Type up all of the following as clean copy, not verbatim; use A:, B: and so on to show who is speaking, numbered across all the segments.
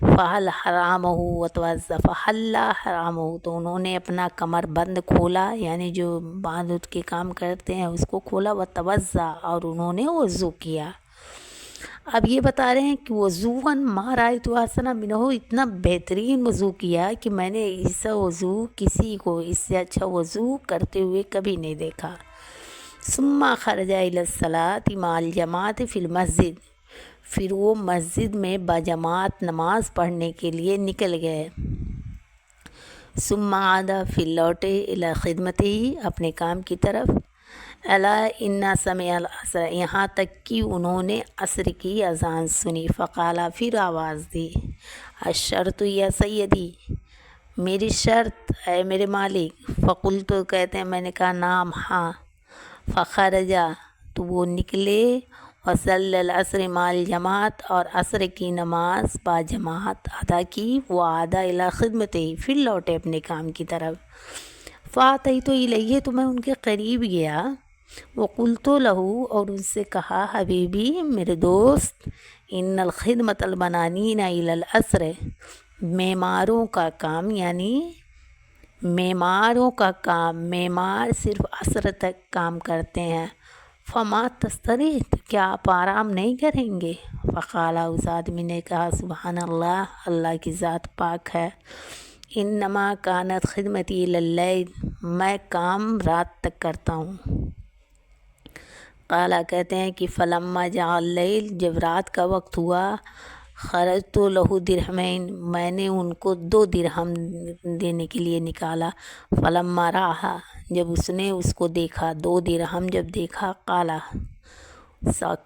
A: فہل حرام ہو وتوضا فحل حرام ہو، تو انہوں نے اپنا کمر بند کھولا، یعنی جو باندھ کے کام کرتے ہیں اس کو کھولا، وتوضا اور انہوں نے وضو کیا۔ اب یہ بتا رہے ہیں کہ وضوًا ما رأیت احسن منہ، اتنا بہترین وضو کیا کہ میں نے ایسا وضو کسی کو اس سے اچھا وضو کرتے ہوئے کبھی نہیں دیکھا۔ ثم خرج الی الصلاۃ مع الجماعۃ فی المسجد، پھر وہ مسجد میں باجماعت نماز پڑھنے کے لیے نکل گئے۔ ثم عاد، پھر لوٹے، الی خدمتہ، اپنے کام کی طرف، الی ان سمع العصر، یہاں تک کہ انہوں نے عصر کی اذان سنی۔ فقال، پھر آواز دی، الشرط یا سیدی، میری شرط اے میرے مالک۔ فقلت، کہتے ہیں میں نے کہا نام، ہاں۔ فخرجا، تو وہ نکلے، وصلی العصر مع الجماعت، اور عصر کی نماز با جماعت ادا کی، وعاد الی خدمتہ، پھر لوٹے اپنے کام کی طرف۔ فاتیت الیہ، تو میں ان کے قریب گیا، وقلت لہ، اور ان سے کہا، حبیبی، میرے دوست، ان الخدمۃ البنانین الی العصر، معماروں کا کام، یعنی معماروں کا کام، معمار صرف عصر تک کام کرتے ہیں، فما تستریح، تو کیا آپ آرام نہیں کریں گے؟ فقال، اس آدمی نے کہا، سبحان اللہ، اللہ کی ذات پاک ہے، انما کانت خدمتی الی اللیل، میں کام رات تک کرتا ہوں۔ قالا، کہتے ہیں کہ فلما جاء اللیل، جب رات کا وقت ہوا، خرجت لہ درہمین، میں نے ان کو 2 درہم دینے کے لیے نکالا۔ فلما رآہا، جب اس نے اس کو دیکھا، 2 درہم جب دیکھا، قالا،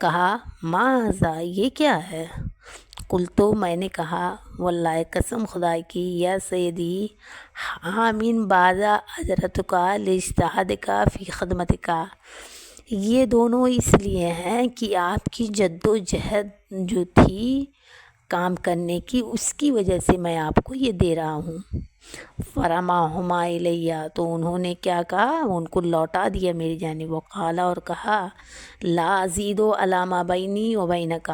A: کہا، ما ھذا، یہ کیا ہے؟ قلتو، میں نے کہا، واللہ، قسم خدا کی، یا سیدی، حامن بعضا اجرتکا لاجتہادکا فی خدمتکا، یہ دونوں اس لیے ہیں کہ آپ کی جد و جہد جو تھی کام کرنے کی، اس کی وجہ سے میں آپ کو یہ دے رہا ہوں۔ فرماہما الیہ، تو انہوں نے کیا کہا، ان کو لوٹا دیا میری جانب، وقال، اور کہا، لا ازید علی ما بینی و بینک،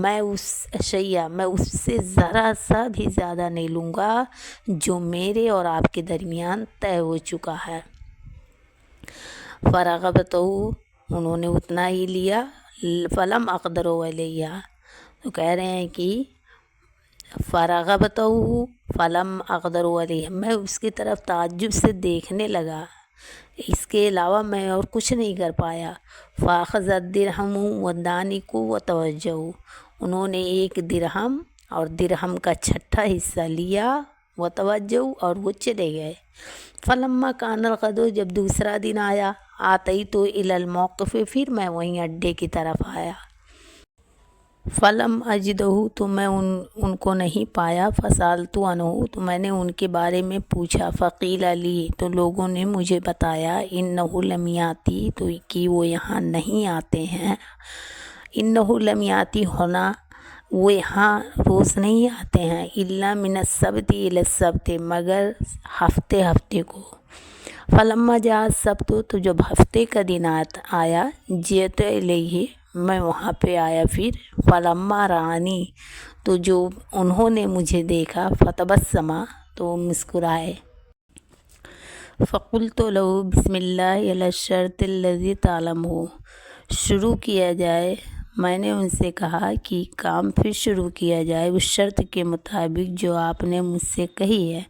A: میں اس سے ذرا سا بھی زیادہ نہیں لوں گا جو میرے اور آپ کے درمیان طے ہو چکا ہے۔ فرغبتہ، انہوں نے اتنا ہی لیا، فلم اقدر علیہ، تو کہہ رہے ہیں کہ فرغبتہ فلم اقدر علیہ، میں اس کی طرف تعجب سے دیکھنے لگا، اس کے علاوہ میں اور کچھ نہیں کر پایا۔ فاخذ الدرہم والدانک وتوجہ، انہوں نے 1 درہم اور درہم کا 6واں حصہ لیا، وتوجہ، اور وہ چلے گئے۔ فلما کان الغد، جب دوسرا دن آیا، آتیت الی الموقف، پھر میں وہیں اڈے کی طرف آیا۔ فلم اجدہ، تو میں ان کو نہیں پایا۔ فسألت عنہ، تو میں نے ان کے بارے میں پوچھا۔ فقیل لی، تو لوگوں نے مجھے بتایا، انہ لم یاتی، تو کہ وہ یہاں نہیں آتے ہیں، انہ لم یاتی ہونا، وہ یہاں روز نہیں آتے ہیں، الا من السبت الی السبت، مگر ہفتے کو۔ فلما جاء السبت، تو جب ہفتے کا دن آیا، جئت الیہ، میں وہاں پہ آیا۔ پھر فلما رآنی، تو جو انہوں نے مجھے دیکھا، فتبسم، تو وہ مسکرائے۔ فقلت له بسم اللہ علی الشرط الذی تعلمہ، شروع کیا جائے، میں نے ان سے کہا کہ کام پھر شروع کیا جائے اس شرط کے مطابق جو آپ نے مجھ سے کہی ہے۔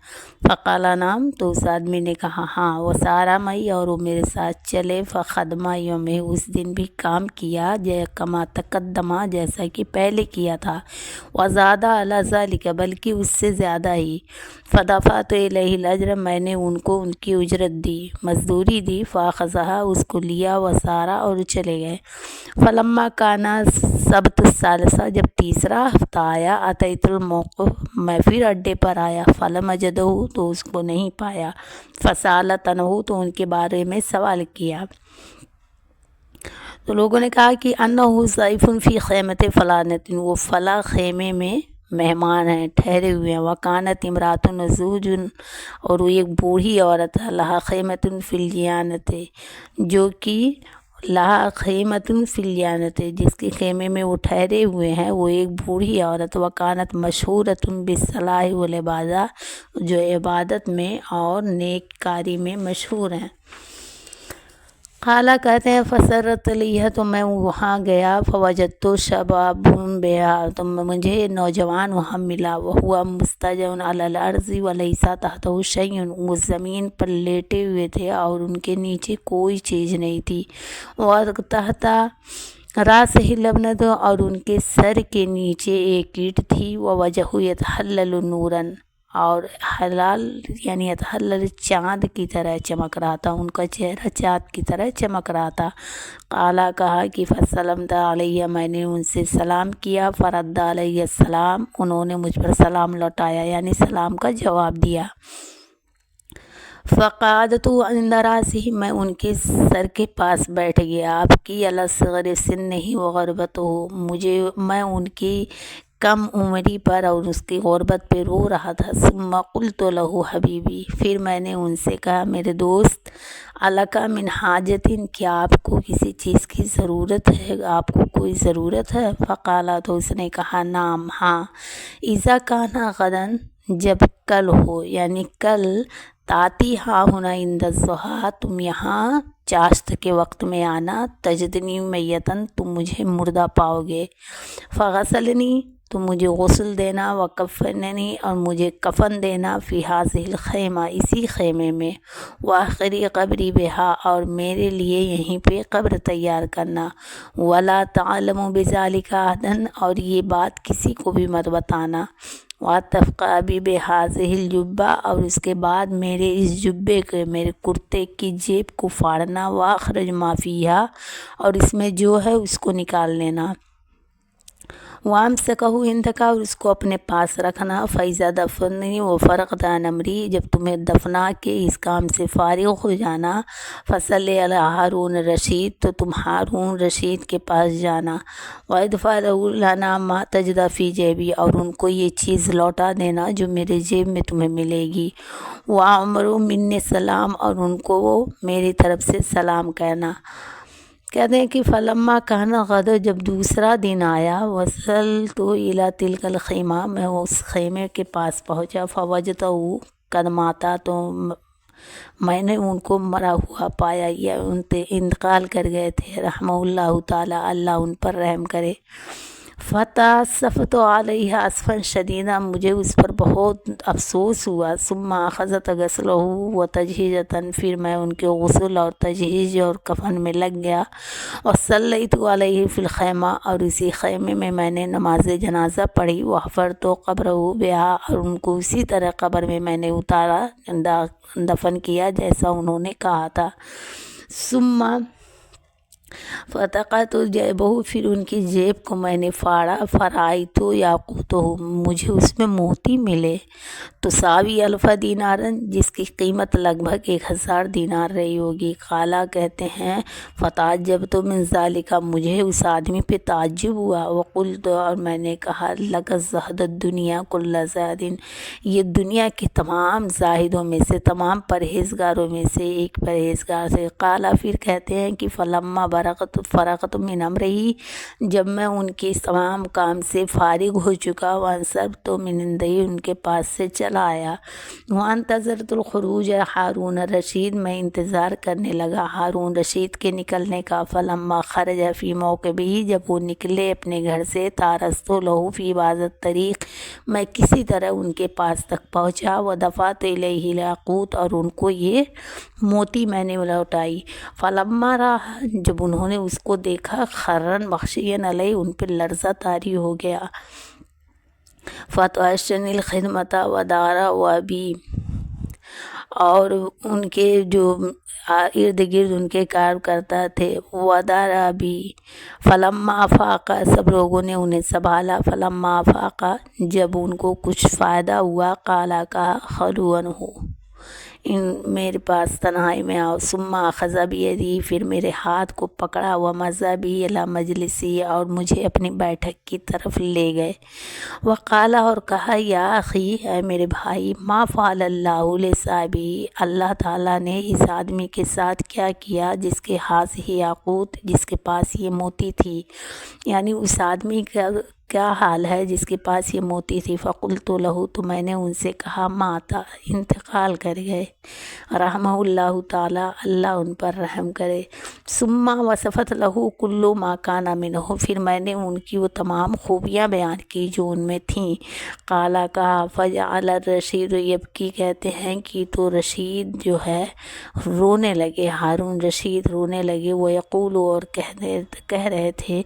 A: فقال نعم، تو اس آدمی نے کہا ہاں، وسارا مئی، اور وہ میرے ساتھ چلے۔ فخدمہ یوم، اس دن بھی کام کیا، کما تقدمہ، جیسا کہ پہلے کیا تھا، وزادہ علی ذالک، بلکہ اس سے زیادہ ہی۔ فدفعت الیہ الاجر، میں نے ان کو ان کی اجرت دی، مزدوری دی۔ فاخذہا، اس کو لیا، وسارا، اور چلے گئے۔ فلما کانا سبت الثالثہ، جب تیسرا ہفتہ آیا، اتیت الموقف، میں پھر اڈے پر آیا۔ فلم اجدہ، تو اس کو نہیں پایا۔ فسألت عنہ، تو ان کے بارے میں سوال کیا۔ تو لوگوں نے کہا کہ انہ ضیف فی خیمۃ فلانۃ، وہ فلاں خیمے میں مہمان ہیں، ٹھہرے ہوئے ہیں۔ وکانت امرأۃ عجوز، اور وہ ایک بوڑھی عورت ہے، لہا خیمۃ فی الجیانۃ، جو کہ لہا خیمتن فی الجنت، جس کے خیمے میں وہ ٹھہرے ہوئے ہیں وہ ایک بوڑھی عورت، وکانت مشہورۃ بالصلاح والعبادہ، جو عبادت میں اور نیک کاری میں مشہور ہیں۔ خالہ کہتے ہیں فسرت لیہ، تو میں وہاں گیا، فوجدت شباب بہا، تو مجھے نوجوان وہاں ملا، وہو مستجع علی الارض ولیس تحتہ شیء، وہ زمین پر لیٹے ہوئے تھے اور ان کے نیچے کوئی چیز نہیں تھی، وتحت راسہ لبنۃ، اور ان کے سر کے نیچے ایک اینٹ تھی، ووجہہ یتحلل نورا، اور حلال یعنی یتحلل چاند کی طرح چمک رہا تھا، ان کا چہرہ چاند کی طرح چمک رہا تھا۔ قالا کہا کہ فسلمت علیہ، میں نے ان سے سلام کیا، فرد علیہ السلام، انہوں نے مجھ پر سلام لوٹایا یعنی سلام کا جواب دیا۔ فقعدت عند راسہ، میں ان کے سر کے پاس بیٹھ گیا، آپ کی علی صغر سنہ وغربتہ، میں ان کی کم عمری پر اور اس کی غربت پہ رو رہا تھا۔ ثم قلت له حبیبی، پھر میں نے ان سے کہا میرے دوست، الک من حاجت، کیا آپ کو کسی چیز کی ضرورت ہے، آپ کو کوئی ضرورت ہے؟ فقالا، تو اس نے کہا نعم، ہاں، اذا کان غدا، جب کل ہو یعنی کل، تاتی ہاں ہونا عند الضحیٰ، تم یہاں چاشت کے وقت میں آنا، تجدنی میتن، تم مجھے مردہ پاؤ گے، فغسلنی، تو مجھے غسل دینا، وکفننی، اور مجھے کفن دینا، فی ہذہ الخیمہ، اسی خیمے میں، وآخری قبری بہا، اور میرے لیے یہیں پہ قبر تیار کرنا، ولا تعلم بذلک احدا، اور یہ بات کسی کو بھی مت بتانا، واتفق ابی بہذہ الجبہ، اور اس کے بعد میرے اس جبے کے، میرے کرتے کی جیب کو پھاڑنا، واخرج ما فیہا، اور اس میں جو ہے اس کو نکال لینا، وامسکہ عندک، اور اس کو اپنے پاس رکھنا، فیضا دفنی وفرغت عن امری، جب تمہیں دفنا کے اس کام سے فارغ ہو جانا، فصلی علی ہارون رشید، تو تم ہارون رشید کے پاس جانا، وادفع لنا ما تجد فی جیبی، اور ان کو یہ چیز لوٹا دینا جو میرے جیب میں تمہیں ملے گی، وعمر منی سلام، اور ان کو میری طرف سے سلام کہنا۔ کہتے ہیں کہ فلما کان غد، جب دوسرا دن آیا، وصلت الی تلک الخیمہ، میں اس خیمے کے پاس پہنچا، فوجدتہ قد ماتا، تو میں نے ان کو مرا ہوا پایا، یا انتقال کر گئے تھے، رحمہ اللہ تعالی، اللہ ان پر رحم کرے۔ فتاسفت علیہ اسفا شدیدا، مجھے اس پر بہت افسوس ہوا، ثم اخذت غسلہ وتجہیزۃ، پھر میں ان کے غسل اور تجہیز اور کفن میں لگ گیا، وصلیت علیہ فی الخیمہ، اور اسی خیمے میں نے نماز جنازہ پڑھی، وحفرت قبرہ بہا، اور ان کو اسی طرح قبر میں نے اتارا، دفن کیا جیسا انہوں نے کہا تھا۔ ثم فتقت جیبہ، پھر ان کی جیب کو میں نے پھاڑا، فرأیت یاقوتہ، مجھے اس میں موتی ملے، تساوی 1000 دینار، جس کی قیمت لگ بھگ 1000 دینار رہی ہوگی۔ قالا کہتے ہیں فتعجبت من ذلک، مجھے اس آدمی پہ تعجب ہوا، وقلت، اور میں نے کہا لقد زہد الدنیا کل زاہد، یہ دنیا کے تمام زاہدوں میں سے، تمام پرہیزگاروں میں سے ایک پرہیزگار سے۔ قالا، پھر کہتے ہیں کہ فلما فرغت من امرہ، جب میں ان کے تمام کام سے فارغ ہو چکا، وانصرفت من عنده، ان کے پاس سے چلا آیا، وانتظرت الخروج ہارون رشید، میں انتظار کرنے لگا ہارون رشید کے نکلنے کا، فلما خرج فی موکبہ، جب وہ نکلے اپنے گھر سے، تارست لہ فی بعض الطریق، میں کسی طرح ان کے پاس تک پہنچا، ودفعت الیہ الیاقوت، اور ان کو یہ موتی میں نے لوٹائی، فلما رآہ، جب انہوں نے اس کو دیکھا، خرن مغشین علیہ، ان پہ لرزہ طاری ہو گیا، فتوحشن الخدمت ودار و ابی، اور ان کے جو ارد گرد ان کے کار کرتا تھے، ودار ابی، فلما افاق، سب لوگوں نے انہیں سنبھالا، فلما افاق، جب ان کو کچھ فائدہ ہوا، قالا، کہا خلو عنہ، میرے پاس تنہائی میں آؤ. ثم اخذ بیدی، پھر میرے ہاتھ کو پکڑا، ومضى بی الی مجلسی، اور مجھے اپنی بیٹھک کی طرف لے گئے. وقال، اور کہا، یا اخی، اے میرے بھائی، ما فعل اللہ لصاحبہ، اللہ تعالیٰ نے اس آدمی کے ساتھ کیا کیا جس کے ہاتھ ہی یاقوت، جس کے پاس یہ موتی تھی، یعنی اس آدمی کا کیا حال ہے جس کے پاس یہ موتی تھی. فقلت له، تو میں نے ان سے کہا، ماتا، انتقال کر گئے. رحمہ اللہ تعالیٰ، اللہ ان پر رحم کرے. ثم وصفت له كل ما كان منه، پھر میں نے ان کی وہ تمام خوبیاں بیان کی جو ان میں تھیں. قالا، کہا، فجعل الرشید یبکی، کہتے ہیں کہ تو رشید جو ہے رونے لگے، ہارون رشید رونے لگے. وہ یقول، اور کہہ رہے تھے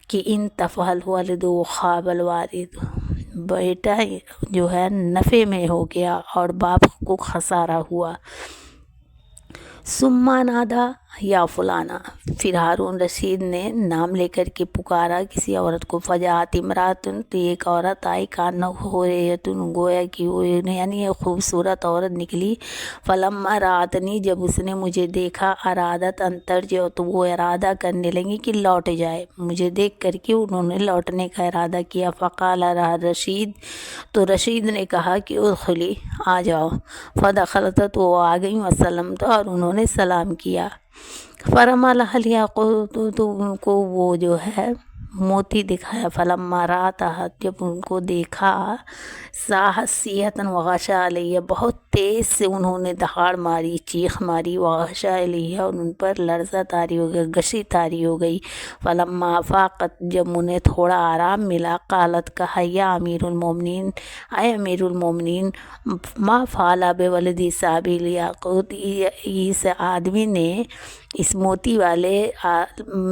A: کہ ان تفعل والد خاب الوالد، بیٹا جو ہے نفع میں ہو گیا اور باپ کو خسارہ ہوا. ثم نادا یا فلانا، پھر ہارون رشید نے نام لے کر کے پکارا کسی عورت کو. فجاءت امرأۃ، تو ایک عورت آئی، کانہ حوریۃ، گویا کہ وہ یعنی ایک خوبصورت عورت نکلی. فلما رأتنی، جب اس نے مجھے دیکھا، ارادت ان ترجع، تو وہ ارادہ کرنے لگی کہ لوٹ جائے. مجھے دیکھ کر کے انہوں نے لوٹنے کا ارادہ کیا. فقال رشید، تو رشید نے کہا کہ ادخلی، آ جاؤ. فدخلت، تو وہ آ گئیں. وسلمت، اور انہوں نے سلام کیا. فرمى لها الياقوت، تو ان کو وہ جو ہے موتی دکھایا. فلما رأتها، جب ان کو دیکھا، صاحت صیحة وغشا علیہ، بہت تیز سے انہوں نے دہاڑ ماری، چیخ ماری. وغشا علیہ، اور ان پر لرزہ طاری ہو گئی، گشی طاری ہو گئی. فلما افاقت، جب انہیں تھوڑا آرام ملا، قالت، کہا، یا امیر المومنین، اے امیر المومنین، ما فعل بولدی صاحب الیاقوت، اس آدمی نے اس موتی والے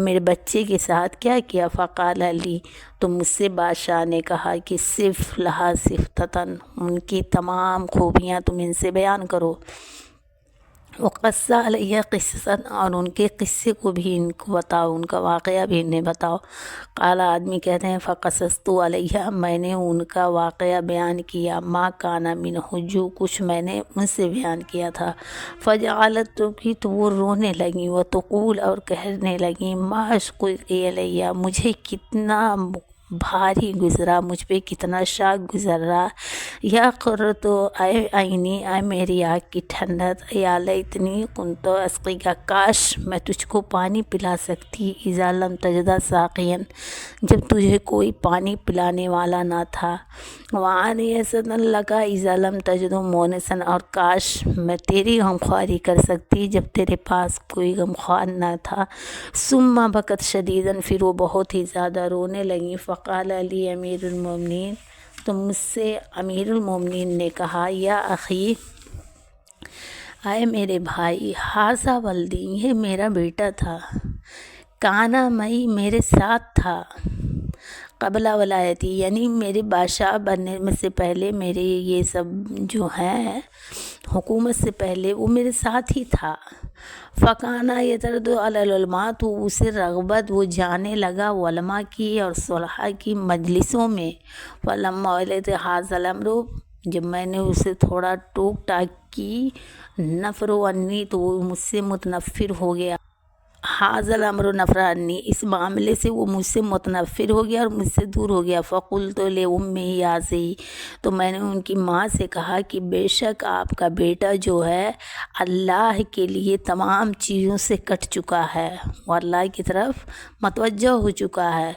A: میرے بچے کے ساتھ کیا کیا. فقال علی، تو مجھ سے بادشاہ نے کہا کہ صف لہا صفتن، ان کی تمام خوبیاں تم ان سے بیان کرو. وقص علیہ قصصاً، اور ان کے قصے کو بھی ان کو بتاؤ، ان کا واقعہ بھی انہیں بتاؤ. قال، آدمی کہتے ہیں، فقصصت علیہ، میں نے ان کا واقعہ بیان کیا. ما کان منہ، جو کچھ میں نے ان سے بیان کیا تھا. فجعلت، تو وہ رونے لگیں. وتقول، اور کہنے لگیں، ما اشقی علیہ، مجھے کتنا بھاری گزرا، مجھ پہ کتنا شاق گزر رہا. یا قرۃ عینی، اے میری آنکھ کی ٹھنڈک. یا لیتنی کنت اسقی کا، کاش میں تجھ کو پانی پلا سکتی. اذا لم تجد ساقیا، جب تجھے کوئی پانی پلانے والا نہ تھا. وعن یسن لکا اذا لم تجد مونسا، اور کاش میں تیری غمخواری کر سکتی جب تیرے پاس کوئی غمخوار نہ تھا. ثم بکت شدیدا، پھر وہ بہت ہی زیادہ رونے لگیں. فقال علی امیر المومنین، تو مجھ سے امیر المومنین نے کہا، یا اخی، اے میرے بھائی، ھذا ولدی، یہ میرا بیٹا تھا. کانا مئی، میرے ساتھ تھا. قبل ولایتی، یعنی میرے بادشاہ بننے میں سے پہلے، میرے یہ سب جو ہیں حکومت سے پہلے وہ میرے ساتھ ہی تھا. فکانا یترد علی العلماء، تو اسے رغبت وہ جانے لگا علماء کی اور صلحاء کی مجلسوں میں. فلما ولد ھذا الامر، جب میں نے اسے تھوڑا ٹوک ٹاک کی، نفر عنی، تو وہ مجھ سے متنفر ہو گیا. ھذا الامر نفر عنی، اس معاملے سے وہ مجھ سے متنفر ہو گیا اور مجھ سے دور ہو گیا. فقلت لأمی هذه، تو میں نے ان کی ماں سے کہا کہ بے شک آپ کا بیٹا جو ہے اللہ کے لیے تمام چیزوں سے کٹ چکا ہے، وہ اللہ کی طرف متوجہ ہو چکا ہے.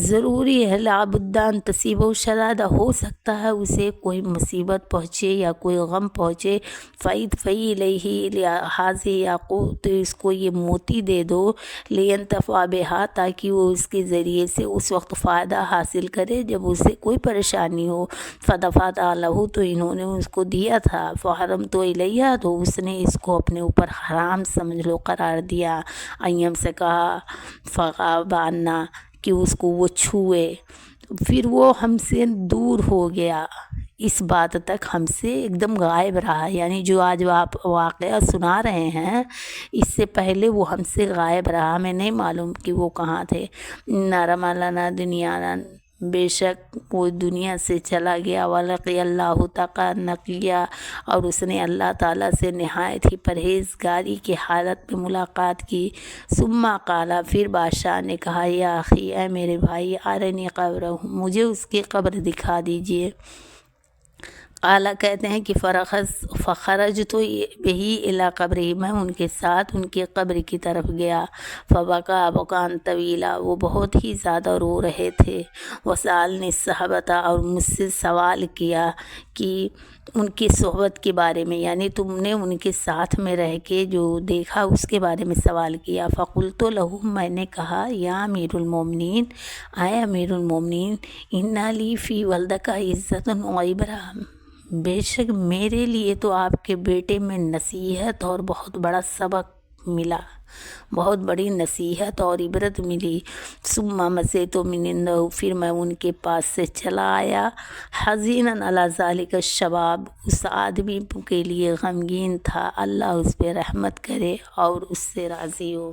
A: ضروری ہے، لابد ان تصیبہ شداد، ہو سکتا ہے اسے کوئی مصیبت پہنچے یا کوئی غم پہنچے. فادفعی الیہ ھذہ یاقوت، تو اس کو یہ موتی دے دو. لینتفع بہا، تاکہ وہ اس کے ذریعے سے اس وقت فائدہ حاصل کرے جب اسے کوئی پریشانی ہو. فدفعت لہ، تو انہوں نے اس کو دیا تھا. فحرمت الیہ، تو اس نے اس کو اپنے اوپر حرام سمجھ لو قرار دیا. ایم سے کہا فغاب عنا، کہ اس کو وہ چھوئے، پھر وہ ہم سے دور ہو گیا. اس بات تک ہم سے ایک دم غائب رہا، یعنی جو آج آپ واقعہ سنا رہے ہیں اس سے پہلے وہ ہم سے غائب رہا، ہمیں نہیں معلوم کہ وہ کہاں تھے. نرم لنا دنیانا، بے شک وہ دنیا سے چلا گیا، ولقی اللہ تقیٰ نقیہ، اور اس نے اللہ تعالیٰ سے نہایت ہی پرہیزگاری کی حالت میں ملاقات کی۔ ثم قال، پھر بادشاہ نے کہا، یا اخی، اے میرے بھائی، ارنی قبرہ، مجھے اس کی قبر دکھا دیجئے۔ قال، کہتے ہیں کہ فخرجت بہی الی قبرہ، میں ان کے ساتھ ان کی قبر کی طرف گیا۔ فبکا بکان طویلا، وہ بہت ہی زیادہ رو رہے تھے۔ وسألنی الصحبۃ، اور مجھ سے سوال کیا کہ ان کی صحبت کے بارے میں، یعنی تم نے ان کے ساتھ میں رہ کے جو دیکھا اس کے بارے میں سوال کیا۔ فقلت لہ، میں نے کہا، یا امیر المومنین، اے امیر المومنین، ان لی فی ولدک عزت و عبرہ، بے شک میرے لیے تو آپ کے بیٹے میں نصیحت اور بہت بڑا سبق ملا، بہت بڑی نصیحت اور عبرت ملی۔ ثم مسیت من عنده، پھر میں ان کے پاس سے چلا آیا، حزینا علی ذلک الشباب، اس آدمی کے لیے غمگین تھا، اللہ اس پہ رحمت کرے اور اس سے راضی ہو۔